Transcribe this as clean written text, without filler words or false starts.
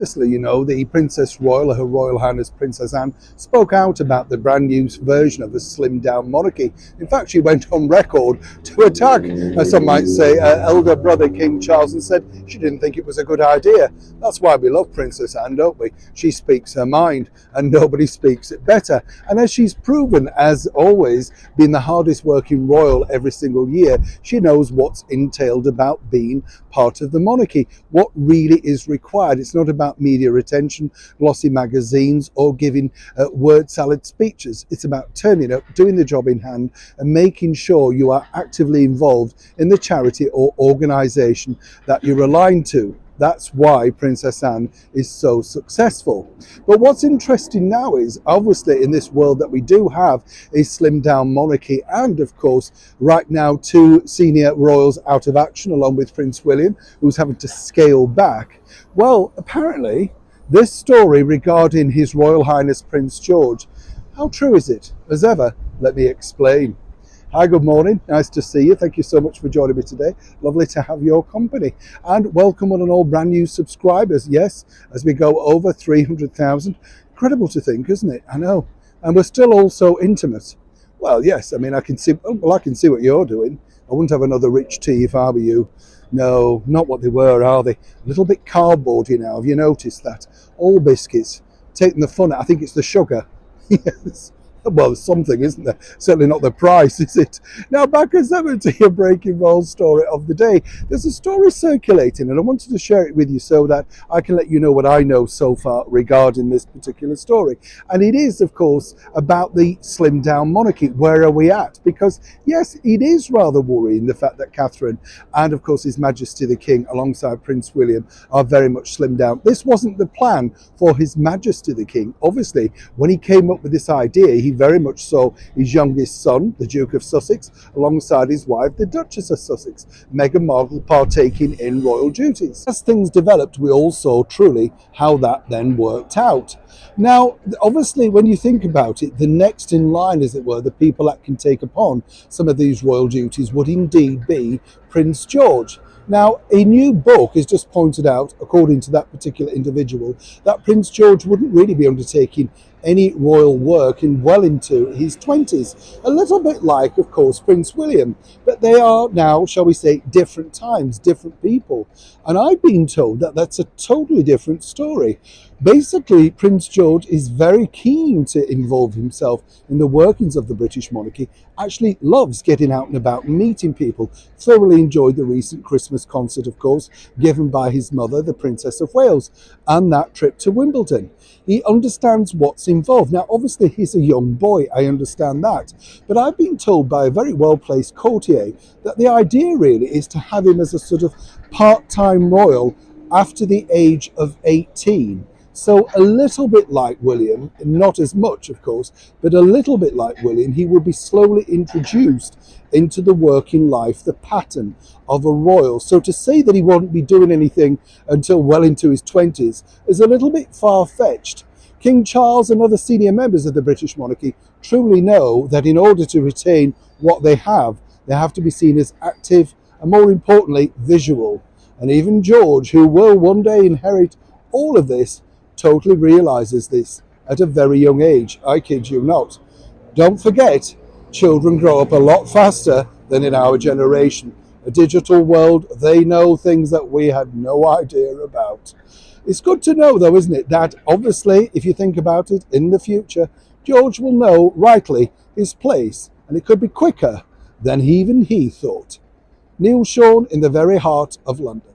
Obviously, you know, the Princess Royal, Her Royal Highness Princess Anne, spoke out about the brand new version of the slimmed down monarchy. In fact, she went on record to attack, some might say, elder brother King Charles, and said she didn't think it was a good idea. That's why we love Princess Anne, don't we? She speaks her mind, and nobody speaks it better. And as she's proven, as always, being the hardest working royal every single year, she knows what's entailed about being part of the monarchy, what really is required. It's not about media attention, glossy magazines, or giving word salad speeches. It's about turning up, doing the job in hand, and making sure you are actively involved in the charity or organisation that you're aligned to. That's why Princess Anne is so successful. But what's interesting now is, obviously, in this world that we do have a slimmed down monarchy, and of course, right now, two senior royals out of action, along with Prince William, who's having to scale back. Well, apparently, this story regarding His Royal Highness Prince George, how true is it? As ever, let me explain. Hi, good morning. Nice to see you. Thank you so much for joining me today. Lovely to have your company. And welcome on and all brand new subscribers. Yes, as we go over 300,000. Incredible to think, isn't it? I know. And we're still all so intimate. Well, yes, I mean, I can see what you're doing. I wouldn't have another rich tea if I were you. No, not what they were, are they? A little bit cardboardy now. Have you noticed that? All biscuits. Taking the fun out. I think it's the sugar. Yes. Well, something, isn't there? Certainly not the price, is it? Now, back as ever to your breaking world story of the day. There's a story circulating, and I wanted to share it with you so that I can let you know what I know so far regarding this particular story. And it is, of course, about the slimmed down monarchy. Where are we at? Because, yes, it is rather worrying, the fact that Catherine and, of course, His Majesty the King, alongside Prince William, are very much slimmed down. This wasn't the plan for His Majesty the King. Obviously, when he came up with this idea, he very much saw his youngest son, the Duke of Sussex, alongside his wife, the Duchess of Sussex, Meghan Markle, partaking in royal duties. As things developed, we all saw truly how that then worked out. Now, obviously, when you think about it, the next in line, as it were, the people that can take upon some of these royal duties would indeed be Prince George. Now, a new book has just pointed out, according to that particular individual, that Prince George wouldn't really be undertaking any royal work in well into his 20s. A little bit like, of course, Prince William. But they are now, shall we say, different times, different people. And I've been told that that's a totally different story. Basically, Prince George is very keen to involve himself in the workings of the British monarchy, actually loves getting out and about and meeting people, thoroughly enjoyed the recent Christmas concert, of course, given by his mother, the Princess of Wales, and that trip to Wimbledon. He understands what's involved. Now, obviously, he's a young boy, I understand that, but I've been told by a very well-placed courtier that the idea really is to have him as a sort of part-time royal after the age of 18. So a little bit like William, not as much, of course, but a little bit like William, he will be slowly introduced into the working life, the pattern of a royal. So to say that he won't be doing anything until well into his 20s is a little bit far-fetched. King Charles and other senior members of the British monarchy truly know that in order to retain what they have to be seen as active and, more importantly, visual. And even George, who will one day inherit all of this, totally realizes this at a very young age. I kid you not. Don't forget, children grow up a lot faster than in our generation. A digital world, they know things that we had no idea about. It's good to know, though, isn't it, that obviously, if you think about it, in the future, George will know rightly his place, and it could be quicker than even he thought. Neil Sean in the very heart of London.